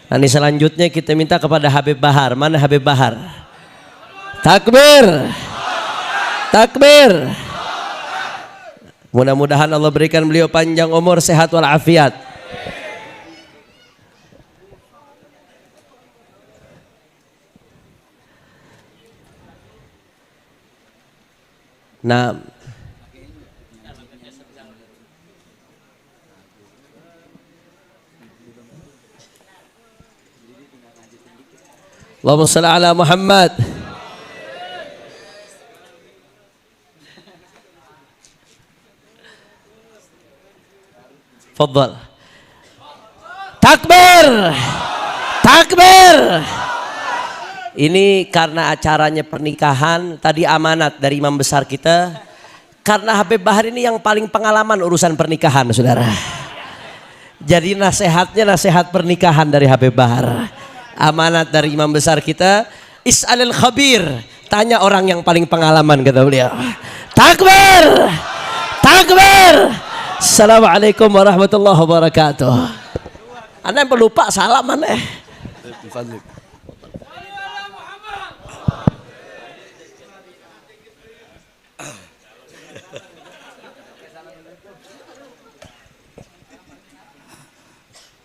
Nanti selanjutnya kita minta kepada Habib Bahar. Mana Habib Bahar? Takbir, takbir. Mudah-mudahan Allah berikan beliau panjang umur, sehat walafiat. Nah, Allahumma shalli ala Muhammad. Fadhal. Takbir, takbir. Ini karena acaranya pernikahan, tadi amanat dari imam besar kita. Karena Habib Bahar ini yang paling pengalaman urusan pernikahan, saudara. Jadi nasihatnya nasihat pernikahan dari Habib Bahar. Amanat dari imam besar kita. Is'alil khabir, tanya orang yang paling pengalaman, kata beliau. Takbir, takbir. Assalamualaikum warahmatullahi wabarakatuh. Anda yang pelupa salam aneh.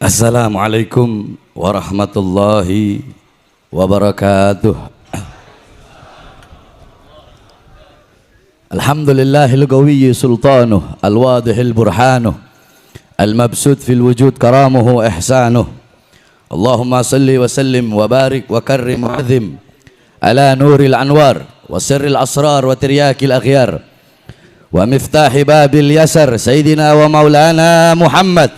Assalamualaikum warahmatullahi wabarakatuh. Alhamdulillahil qawiyyi sultanuh, al-wadihil burhanuh, al-mabsut fil wujud karamuhu ihsanuh. Allahumma salli wa sallim wa barik wa karrim wa azim ala nuril anwar wa sirril asrar wa tiryakil aghyar wa miftahi babil yasar sayyidina wa maulana Muhammad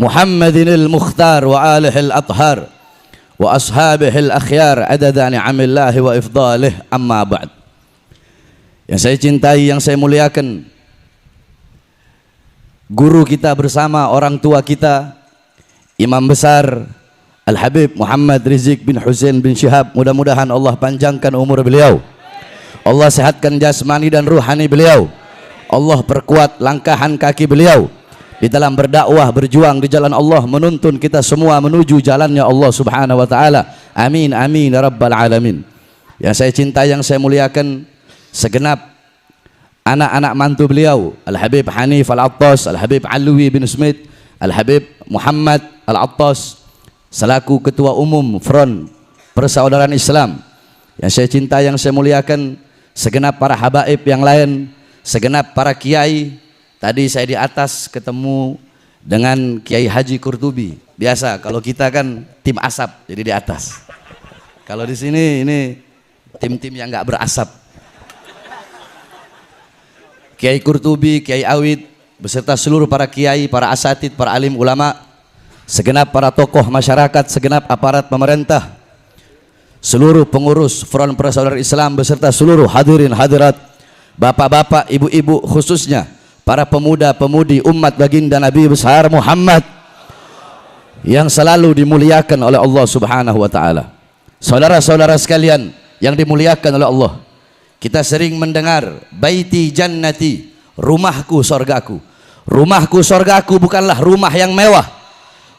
Muhammadinil Mukhtar wa alihil athhar wa ashabihil akhyar adada ni'amillahi wa ifdalih, amma ba'd. Yang saya cintai, yang saya muliakan, guru kita bersama orang tua kita, Imam besar Al-Habib Muhammad Rizik bin Husain bin Syihab. Mudah-mudahan Allah panjangkan umur beliau, Allah sehatkan jasmani dan ruhani beliau, Allah perkuat langkahan kaki beliau di dalam berdakwah, berjuang di jalan Allah, menuntun kita semua menuju jalannya Allah subhanahu wa ta'ala. Amin, amin, ya rabbal alamin. Yang saya cintai, yang saya muliakan, segenap anak-anak mantu beliau, Al-Habib Hanif Al-Attas, Al-Habib Alwi bin Smith, Al-Habib Muhammad Al-Attas, selaku Ketua Umum Front Persaudaraan Islam. Yang saya cintai, yang saya muliakan, segenap para habaib yang lain, segenap para kiai. Tadi saya di atas ketemu dengan Kiai Haji Qurtubi. Biasa kalau kita kan tim asap, jadi di atas. Kalau di sini ini tim-tim yang nggak berasap. Kiai Qurtubi, Kiai Awid, beserta seluruh para kiai, para asatid, para alim ulama, segenap para tokoh masyarakat, segenap aparat pemerintah, seluruh pengurus Front Persaudaraan Islam beserta seluruh hadirin hadirat, bapak-bapak, ibu-ibu, khususnya para pemuda-pemudi umat baginda Nabi besar Muhammad yang selalu dimuliakan oleh Allah subhanahu wa ta'ala. Saudara-saudara sekalian yang dimuliakan oleh Allah, kita sering mendengar baiti jannati, rumahku sorgaku. Rumahku sorgaku bukanlah rumah yang mewah,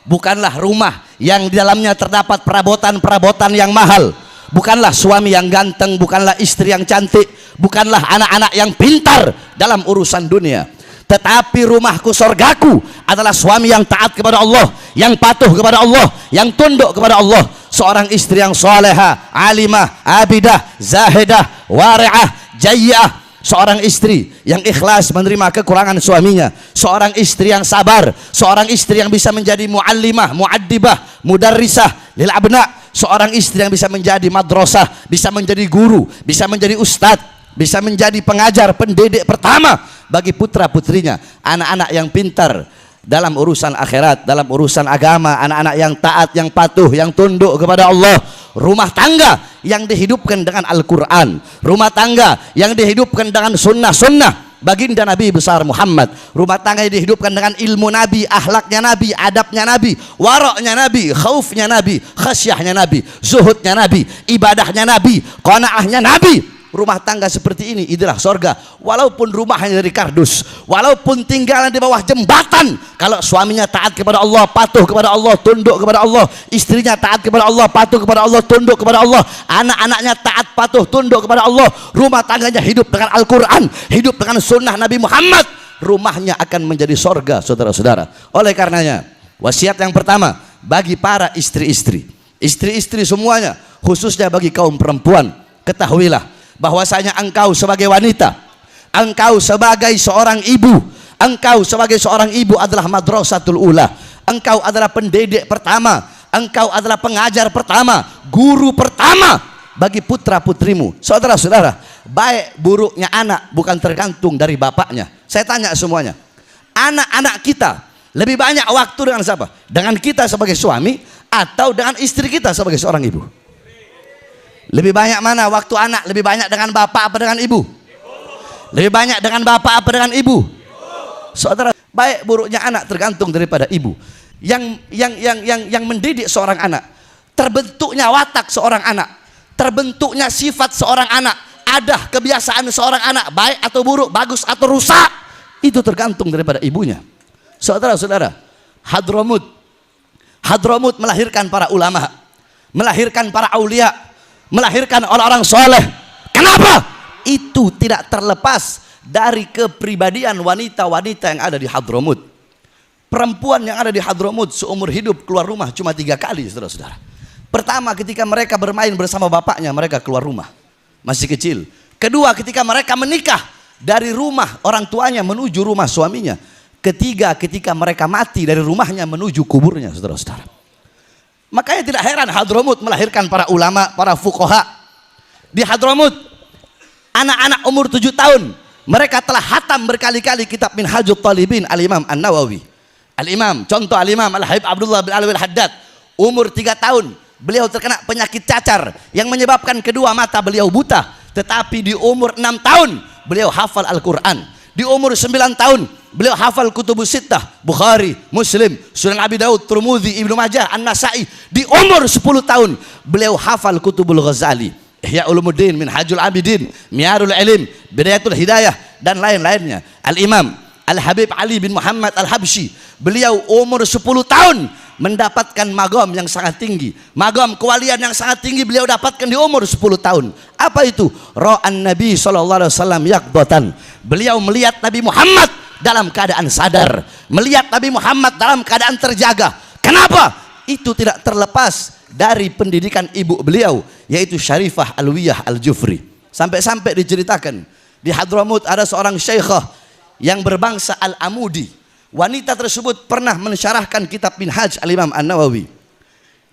bukanlah rumah yang di dalamnya terdapat perabotan-perabotan yang mahal, bukanlah suami yang ganteng, bukanlah istri yang cantik, bukanlah anak-anak yang pintar dalam urusan dunia. Tetapi rumahku sorgaku adalah suami yang taat kepada Allah, yang patuh kepada Allah, yang tunduk kepada Allah. Seorang istri yang soleha, alimah, abidah, zahidah, wari'ah, jayyah. Seorang istri yang ikhlas menerima kekurangan suaminya. Seorang istri yang sabar. Seorang istri yang bisa menjadi muallimah, muaddibah, mudarrisah lil abna. Seorang istri yang bisa menjadi madrasah, bisa menjadi guru, bisa menjadi ustadz, bisa menjadi pengajar, pendidik pertama bagi putra putrinya. Anak-anak yang pintar dalam urusan akhirat, dalam urusan agama, anak-anak yang taat, yang patuh, yang tunduk kepada Allah. Rumah tangga yang dihidupkan dengan Al-Quran, rumah tangga yang dihidupkan dengan sunnah-sunnah baginda Nabi besar Muhammad, rumah tangga yang dihidupkan dengan ilmu Nabi, akhlaknya Nabi, adabnya Nabi, waraknya Nabi, khaufnya Nabi, khasyahnya Nabi, zuhudnya Nabi, ibadahnya Nabi, qanaahnya Nabi. rumah tangga seperti ini inilah sorga. Walaupun rumahnya dari kardus, walaupun tinggal di bawah jembatan, kalau suaminya taat kepada Allah, patuh kepada Allah, tunduk kepada Allah, istrinya taat kepada Allah, patuh kepada Allah, tunduk kepada Allah, anak-anaknya taat, patuh, tunduk kepada Allah, rumah tangganya hidup dengan Al-Quran, hidup dengan sunnah Nabi Muhammad, rumahnya akan menjadi sorga, saudara-saudara. Oleh karenanya, wasiat yang pertama bagi para istri-istri, istri-istri semuanya, khususnya bagi kaum perempuan, ketahuilah bahwasanya engkau sebagai wanita, engkau sebagai seorang ibu, engkau sebagai seorang ibu adalah madrasatul ula, engkau adalah pendidik pertama, engkau adalah pengajar pertama, guru pertama bagi putra putrimu. Saudara-saudara, baik buruknya anak bukan tergantung dari bapaknya. Saya tanya semuanya, anak-anak kita lebih banyak waktu dengan siapa? Dengan kita sebagai suami atau dengan istri kita sebagai seorang ibu? Lebih banyak mana waktu anak? Lebih banyak dengan bapak apa dengan ibu? Lebih banyak dengan bapak apa dengan ibu? Saudara, baik buruknya anak tergantung daripada ibu. Yang mendidik seorang anak, terbentuknya watak seorang anak, terbentuknya sifat seorang anak, ada kebiasaan seorang anak baik atau buruk, bagus atau rusak, itu tergantung daripada ibunya. Saudara-saudara, Hadramut melahirkan para ulama, melahirkan para aulia, melahirkan orang-orang soleh. Kenapa? Itu tidak terlepas dari kepribadian wanita-wanita yang ada di Hadramut. Perempuan yang ada di Hadramut seumur hidup keluar rumah cuma 3 kali, saudara-saudara. Pertama, ketika mereka bermain bersama bapaknya, mereka keluar rumah masih kecil. Kedua, ketika mereka menikah, dari rumah orang tuanya menuju rumah suaminya. Ketiga, ketika mereka mati, dari rumahnya menuju kuburnya, saudara-saudara. Makanya tidak heran Hadramut melahirkan para ulama, para fuqaha. Di Hadramut, anak-anak umur 7 tahun, mereka telah hatam berkali-kali kitab Minhajut Talibin Al-Imam An-Nawawi. Al-Imam, contoh Al-Imam Al-Habib Abdullah bin Alwi Al-Haddad, umur 3 tahun, beliau terkena penyakit cacar yang menyebabkan kedua mata beliau buta. Tetapi di umur 6 tahun, beliau hafal Al-Quran. Di umur 9 tahun, beliau hafal Kutubus Sittah, Bukhari, Muslim, Sunan Abi Daud, Tirmidzi, Ibnu Majah, An-Nasai. Di umur 10 tahun, beliau hafal Kutubul Ghazali, Ihya Ulumuddin, Minhajul Abidin, Miyarul Ilim, Bidayatul Hidayah, dan lain-lainnya. Al-Imam Al-Habib Ali bin Muhammad Al-Habsyi, beliau umur 10 tahun mendapatkan magam yang sangat tinggi, magam kewalian yang sangat tinggi beliau dapatkan di umur 10 tahun. Apa itu? Ra'an Nabi SAW yaqdatan. Beliau melihat Nabi Muhammad dalam keadaan sadar, melihat Nabi Muhammad dalam keadaan terjaga. Kenapa? Itu tidak terlepas dari pendidikan ibu beliau, yaitu Syarifah Alwiyah Al-Jufri. Sampai-sampai diceritakan di Hadramut ada seorang syekhah yang berbangsa Al-Amudi. Wanita tersebut pernah mensyarahkan kitab Minhaj Al-Imam An-Nawawi.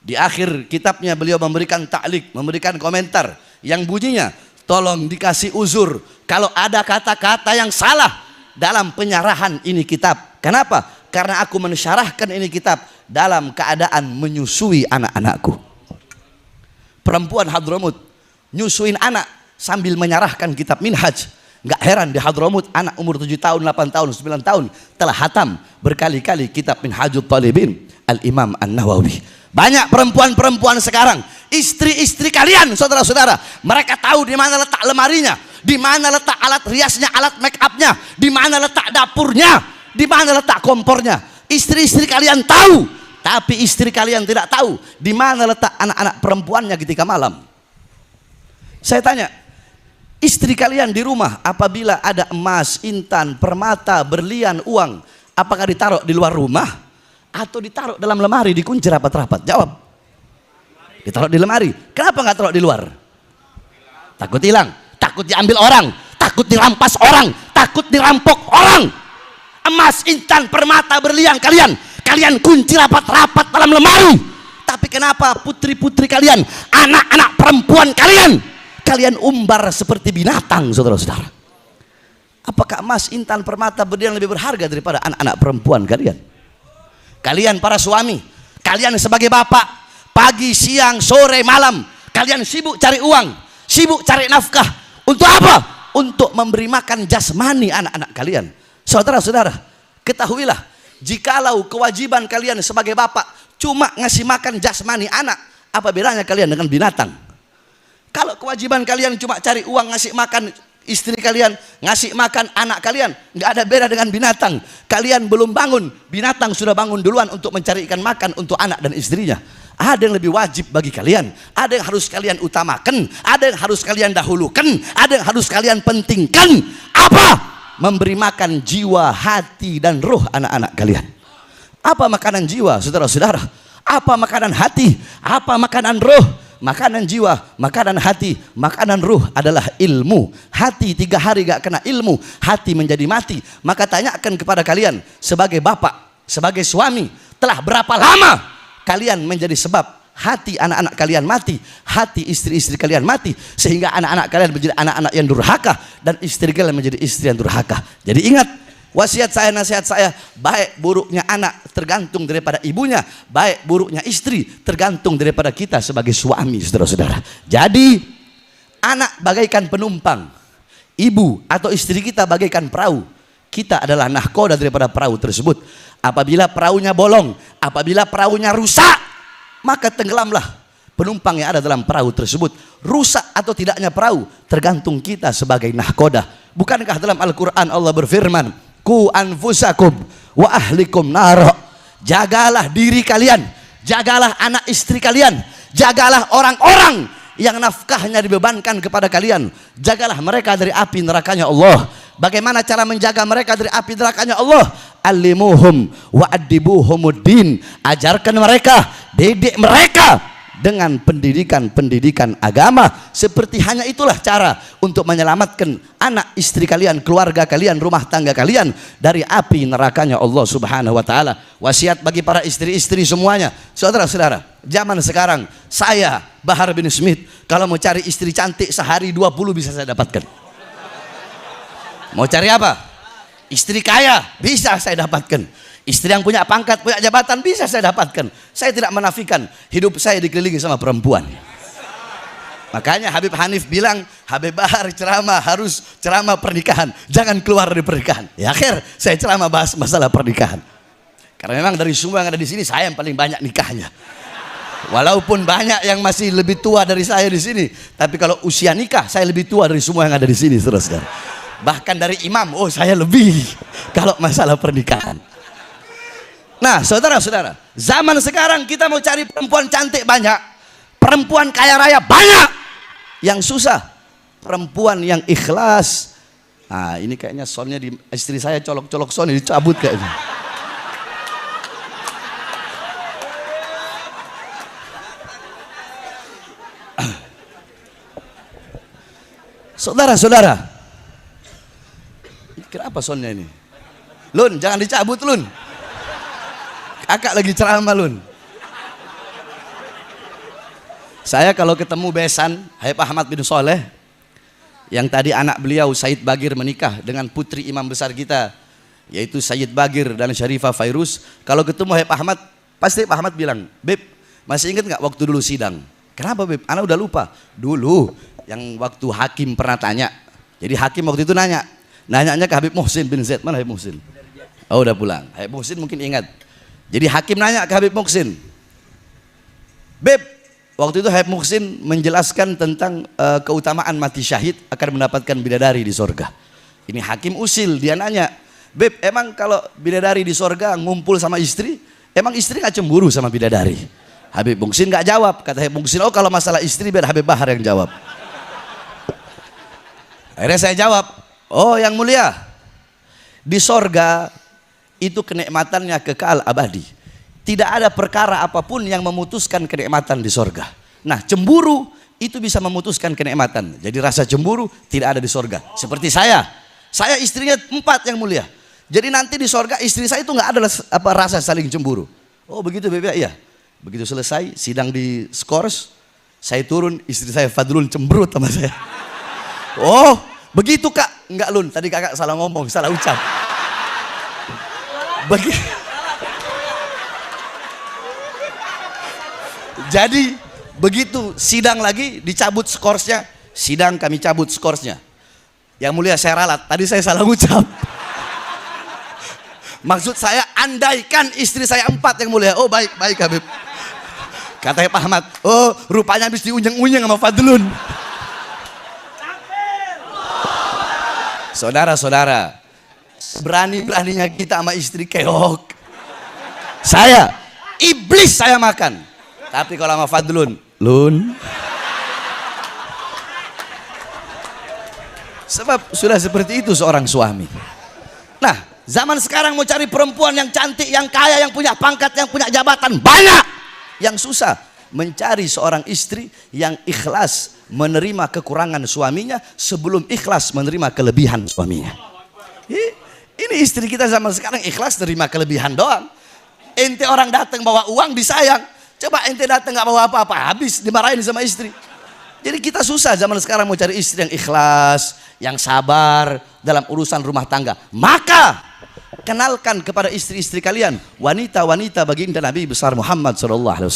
Di akhir kitabnya beliau memberikan ta'liq, memberikan komentar yang bunyinya, tolong dikasih uzur kalau ada kata-kata yang salah dalam penyarahan ini kitab. Kenapa? Karena aku mensyarahkan ini kitab dalam keadaan menyusui anak-anakku. Perempuan Hadramut nyusuin anak sambil menyarahkan kitab Minhaj. Nggak heran di Hadramut anak umur 7 tahun, 8 tahun, 9 tahun telah hatam berkali-kali kitab Minhajut Talibin Al-Imam An-Nawawi. Banyak perempuan-perempuan sekarang, istri-istri kalian, saudara-saudara, mereka tahu di mana letak lemarinya, di mana letak alat riasnya, alat make upnya, di mana letak dapurnya, di mana letak kompornya. Istri-istri kalian tahu, tapi istri kalian tidak tahu di mana letak anak-anak perempuannya ketika malam. Saya tanya, istri kalian di rumah apabila ada emas, intan, permata, berlian, uang, apakah ditaruh di luar rumah atau ditaruh dalam lemari dikunci rapat-rapat? Jawab. Ditaruh di lemari. Kenapa nggak taruh di luar? Takut hilang, takut diambil orang, takut dirampas orang, takut dirampok orang. Emas, intan, permata, berlian kalian kunci rapat-rapat dalam lemari. Tapi kenapa putri-putri kalian, anak-anak perempuan kalian umbar seperti binatang, saudara-saudara? Apakah emas, intan, permata, berlian lebih berharga daripada anak-anak perempuan kalian? Kalian para suami, kalian sebagai bapak, pagi, siang, sore, malam, kalian sibuk cari uang, sibuk cari nafkah. Untuk apa? Untuk memberi makan jasmani anak-anak kalian. Saudara-saudara, ketahuilah, jikalau kewajiban kalian sebagai bapak cuma ngasih makan jasmani anak, apa bedanya kalian dengan binatang? Kalau kewajiban kalian cuma cari uang, ngasih makan istri kalian, ngasih makan anak kalian, nggak ada beda dengan binatang. Kalian belum bangun, binatang sudah bangun duluan untuk mencari ikan makan untuk anak dan istrinya. Ada yang lebih wajib bagi kalian, ada yang harus kalian utamakan, ada yang harus kalian dahulukan, ada yang harus kalian pentingkan. Apa? Memberi makan jiwa, hati, dan roh anak-anak kalian. Apa makanan jiwa, saudara-saudara? Apa makanan hati? Apa makanan roh? Makanan jiwa, makanan hati, makanan ruh adalah ilmu. Hati 3 hari gak kena ilmu, hati menjadi mati. Maka tanyakan kepada kalian, sebagai bapak, sebagai suami, telah berapa lama kalian menjadi sebab hati anak-anak kalian mati, hati istri-istri kalian mati, sehingga anak-anak kalian menjadi anak-anak yang durhaka, dan istri kalian menjadi istri yang durhaka. Jadi ingat, wasiat saya, nasihat saya, baik buruknya anak tergantung daripada ibunya, baik buruknya istri tergantung daripada kita sebagai suami, saudara-saudara. Jadi anak bagaikan penumpang, ibu atau istri kita bagaikan perahu. Kita adalah nahkoda daripada perahu tersebut. Apabila perahunya bolong, apabila perahunya rusak, maka tenggelamlah penumpang yang ada dalam perahu tersebut. Rusak atau tidaknya perahu tergantung kita sebagai nahkoda. Bukankah dalam Al-Quran Allah berfirman, ku anfusakum wa ahlikum naro. Jagalah diri kalian, jagalah anak istri kalian, jagalah orang-orang yang nafkahnya dibebankan kepada kalian, jagalah mereka dari api nerakanya Allah. Bagaimana cara menjaga mereka dari api nerakanya Allah? Alimuhum wa adibuhumuddin. Ajarkan mereka, didik mereka dengan pendidikan agama. Seperti hanya itulah cara untuk menyelamatkan anak istri kalian, keluarga kalian, rumah tangga kalian dari api nerakanya Allah Subhanahu wa taala. Wasiat bagi para istri-istri semuanya, saudara-saudara, zaman sekarang saya Bahar bin Smith kalau mau cari istri cantik sehari 20 bisa saya dapatkan. Mau cari apa? Istri kaya bisa saya dapatkan. Istri yang punya pangkat, punya jabatan bisa saya dapatkan. Saya tidak menafikan hidup saya dikelilingi sama perempuan. Makanya Habib Hanif bilang, Habib Bahar ceramah harus ceramah pernikahan, jangan keluar dari pernikahan. Ya akhir saya ceramah bahas masalah pernikahan. Karena memang dari semua yang ada di sini saya yang paling banyak nikahnya. Walaupun banyak yang masih lebih tua dari saya di sini, tapi kalau usia nikah saya lebih tua dari semua yang ada di sini, saudara-saudara. Bahkan dari imam, oh saya lebih kalau masalah pernikahan. Nah, saudara-saudara, zaman sekarang kita mau cari perempuan cantik banyak, perempuan kaya raya banyak. Yang susah perempuan yang ikhlas. Nah, ini kayaknya soundnya di istri saya colok-colok sound dicabut kayaknya. Saudara-saudara, kenapa soundnya ini? Lun, jangan dicabut Lun. Kakak lagi ceramah Lun. Saya kalau ketemu besan Habib Ahmad bin Soleh, yang tadi anak beliau Said Bagir menikah dengan putri imam besar kita, yaitu Sayyid Bagir dan Syarifah Fairuz. Kalau ketemu Habib Ahmad, pasti Habib Ahmad bilang, Beb, masih ingat nggak waktu dulu sidang? Kenapa Beb? Anak udah lupa. Dulu yang waktu hakim pernah tanya. Jadi hakim waktu itu nanyanya ke Habib Muhsin bin Zaid. Mana Habib Muhsin? Oh udah pulang. Habib Muhsin mungkin ingat. Jadi hakim nanya ke Habib Muhsin, Beb, waktu itu Habib Muhsin menjelaskan tentang keutamaan mati syahid akan mendapatkan bidadari di sorga. Ini hakim usil, dia nanya, Beb, emang kalau bidadari di sorga ngumpul sama istri, emang istri gak cemburu sama bidadari? Habib Muhsin gak jawab. Kata Habib Muhsin, oh kalau masalah istri biar Habib Bahar yang jawab. Akhirnya saya jawab, oh yang mulia, di sorga itu kenikmatannya kekal abadi. Tidak ada perkara apapun yang memutuskan kenikmatan di sorga. Nah, cemburu itu bisa memutuskan kenikmatan. Jadi rasa cemburu tidak ada di sorga. Seperti saya istrinya 4 yang mulia. Jadi nanti di sorga istri saya itu nggak ada rasa saling cemburu. Oh begitu Bebe, iya. Begitu selesai sidang di skors, saya turun, istri saya Fadlun cemberut sama saya. Oh begitu Kak, enggak Lun, tadi kakak salah ngomong, salah ucap. Jadi begitu sidang lagi dicabut skorsnya, sidang kami cabut skorsnya. Yang mulia saya ralat, tadi saya salah ucap. Maksud saya andaikan istri saya 4 yang mulia. Oh baik Habib. Kata Pak Ahmad, oh rupanya habis diunyeng-unyeng sama Fadlun. Saudara-saudara, berani-beraninya kita sama istri keok. Saya, iblis saya makan. Tapi kalau sama Fadlun, Lun. Sebab sudah seperti itu seorang suami. Nah, zaman sekarang mau cari perempuan yang cantik, yang kaya, yang punya pangkat, yang punya jabatan, banyak. Yang susah mencari seorang istri yang ikhlas menerima kekurangan suaminya sebelum ikhlas menerima kelebihan suaminya. Ini istri kita zaman sekarang ikhlas terima kelebihan doang. Ente orang datang bawa uang disayang. Coba ente datang gak bawa apa-apa, habis dimarahin sama istri. Jadi kita susah zaman sekarang mau cari istri yang ikhlas, yang sabar dalam urusan rumah tangga. Maka kenalkan kepada istri-istri kalian wanita-wanita baginda Nabi besar Muhammad SAW.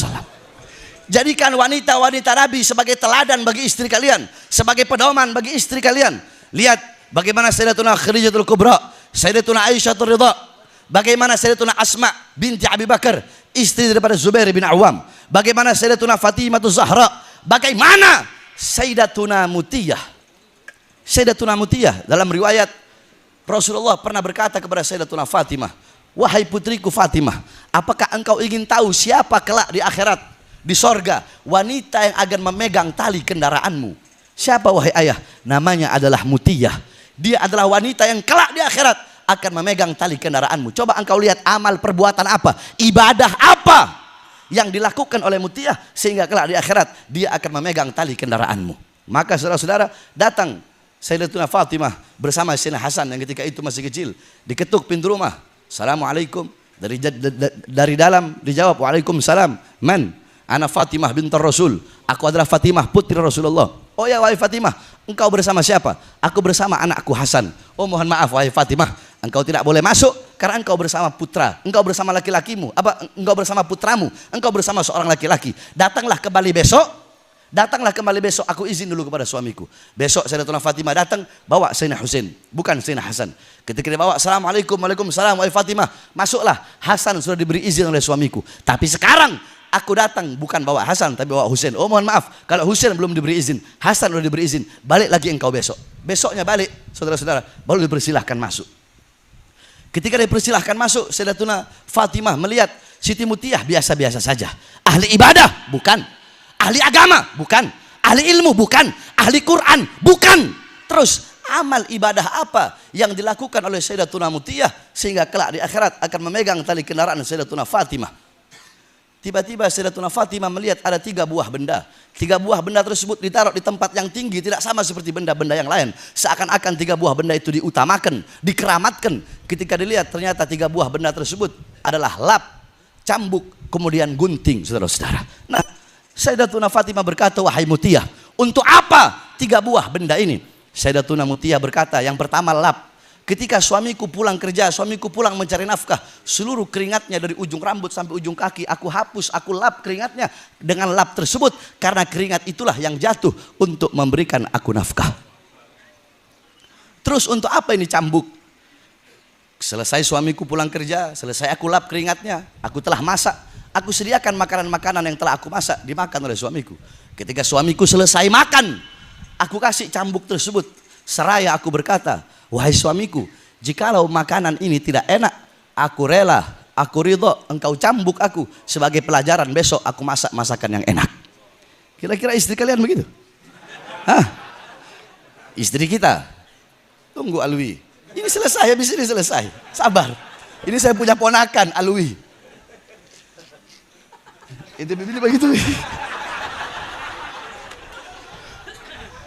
Jadikan wanita-wanita Nabi sebagai teladan bagi istri kalian, sebagai pedoman bagi istri kalian. Lihat bagaimana Sayyidatuna Khadijatul Kubra, Sayyidatuna Aisyah Ridha, bagaimana Sayyidatuna Asma binti Abi Bakar, istri daripada Zubair bin Awam, bagaimana Sayyidatuna Fatimah Zahra, bagaimana Sayyidatuna Mutiyah. Sayyidatuna Mutiyah dalam riwayat Rasulullah pernah berkata kepada Sayyidatuna Fatimah, wahai putriku Fatimah, apakah engkau ingin tahu siapa kelak di akhirat, di sorga, wanita yang akan memegang tali kendaraanmu? Siapa wahai ayah? Namanya adalah Mutiyah. Dia adalah wanita yang kelak di akhirat akan memegang tali kendaraanmu. Coba engkau lihat amal perbuatan apa, ibadah apa yang dilakukan oleh Mutiyah sehingga kelak di akhirat dia akan memegang tali kendaraanmu. Maka saudara-saudara, datang Sayyidatuna Fatimah bersama Sayyidina Hasan yang ketika itu masih kecil, diketuk pintu rumah. Assalamualaikum. Dari dalam dijawab, waalaikumsalam. Man? Ana Fatimah bintar Rasul. Aku adalah Fatimah putri Rasulullah. Oh ya wahai Fatimah, engkau bersama siapa? Aku bersama anakku Hasan. Oh mohon maaf wahai Fatimah, engkau tidak boleh masuk karena engkau bersama putra, engkau bersama laki-lakimu, engkau bersama putramu, engkau bersama seorang laki-laki. Datanglah kembali besok. Datanglah kembali besok, aku izin dulu kepada suamiku. Besok Sayyidatuna Fatimah datang, bawa Sayyidina Husain, bukan Sayyidina Hasan. Ketika dia bawa, Assalamualaikum, waalaikumsalam, wahai Fatimah, masuklah. Hasan sudah diberi izin oleh suamiku. Tapi sekarang aku datang bukan bawa Hasan, tapi bawa Husain. Oh mohon maaf, kalau Husain belum diberi izin, Hasan sudah diberi izin. Balik lagi engkau besok. Besoknya balik, saudara-saudara, baru dipersilahkan masuk. Ketika dipersilahkan masuk, Sayyidatuna Fatimah melihat Siti Mutiyah biasa-biasa saja. Ahli ibadah? Bukan. Ahli agama? Bukan. Ahli ilmu? Bukan. Ahli Quran? Bukan. Terus amal ibadah apa yang dilakukan oleh Sayyidatuna Mutiyah sehingga kelak di akhirat akan memegang tali kendaraan Sayyidatuna Fatimah? Tiba-tiba Sayyidatuna Fatimah melihat ada 3 buah benda. 3 buah benda tersebut ditaruh di tempat yang tinggi, tidak sama seperti benda-benda yang lain. Seakan-akan 3 buah benda itu diutamakan, dikeramatkan. Ketika dilihat ternyata 3 buah benda tersebut adalah lap, cambuk, kemudian gunting, saudara-saudara. Nah, Sayyidatuna Fatimah berkata, wahai Mutiyah, untuk apa 3 buah benda ini? Sayyidatuna Mutiyah berkata, yang pertama lap. Ketika suamiku pulang kerja, suamiku pulang mencari nafkah, seluruh keringatnya dari ujung rambut sampai ujung kaki, aku hapus, aku lap keringatnya dengan lap tersebut. Karena keringat itulah yang jatuh untuk memberikan aku nafkah. Terus untuk apa ini cambuk? Selesai suamiku pulang kerja, selesai aku lap keringatnya, aku telah masak. Aku sediakan makanan-makanan yang telah aku masak dimakan oleh suamiku. Ketika suamiku selesai makan, aku kasih cambuk tersebut. Seraya aku berkata, wahai suamiku, jikalau makanan ini tidak enak, aku rela, aku ridho, engkau cambuk aku sebagai pelajaran besok aku masak masakan yang enak. Kira-kira istri kalian begitu? Hah? Istri kita? Tunggu Alwi. Ini selesai, habis ini selesai. Sabar. Ini saya punya ponakan Alwi. Itu begini begitu.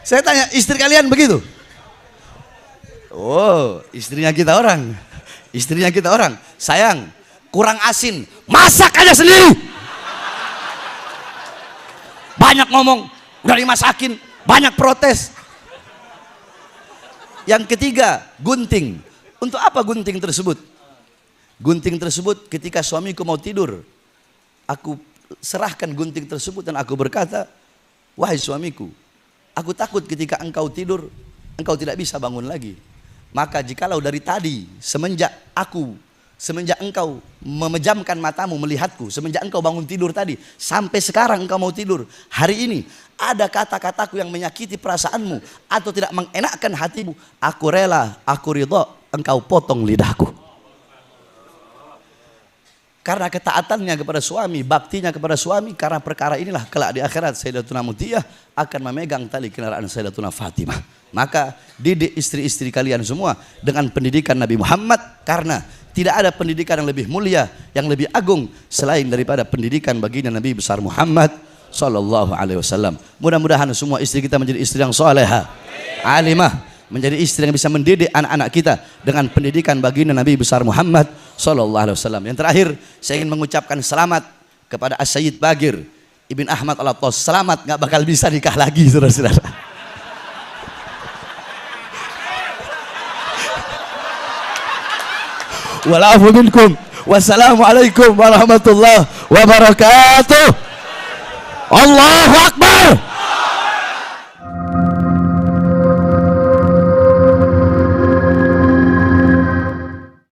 Saya tanya, istri kalian begitu? Oh, istrinya kita orang. Istrinya kita orang. Sayang, kurang asin, masak aja sendiri. Banyak ngomong, udah dimasakin, banyak protes. Yang ketiga, gunting. Untuk apa gunting tersebut? Gunting tersebut ketika suamiku mau tidur, aku serahkan gunting tersebut dan aku berkata, wahai suamiku, aku takut ketika engkau tidur, engkau tidak bisa bangun lagi. Maka jikalau dari tadi semenjak aku semenjak engkau memejamkan matamu melihatku, semenjak engkau bangun tidur tadi, sampai sekarang engkau mau tidur, hari ini ada kata-kataku yang menyakiti perasaanmu atau tidak mengenakkan hatimu, aku rela, aku ridho, engkau potong lidahku. Karena ketaatannya kepada suami, baktinya kepada suami, karena perkara inilah kelak di akhirat Sayyidatuna Mutiyah akan memegang tali kendaraan Sayyidatuna Fatimah. Maka didik istri-istri kalian semua dengan pendidikan Nabi Muhammad, karena tidak ada pendidikan yang lebih mulia, yang lebih agung selain daripada pendidikan baginda Nabi besar Muhammad sallallahu alaihi wasallam. Mudah-mudahan semua istri kita menjadi istri yang salehah, alimah, menjadi istri yang bisa mendidik anak-anak kita dengan pendidikan baginda Nabi besar Muhammad sallallahu alaihi wasallam. Yang terakhir, saya ingin mengucapkan selamat kepada As-Sayyid Bagir Ibn Ahmad Al-Attas. Selamat, nggak bakal bisa nikah lagi, saudara-saudara. Walafu minkum. Wassalamualaikum warahmatullahi wabarakatuh. Allahu Akbar.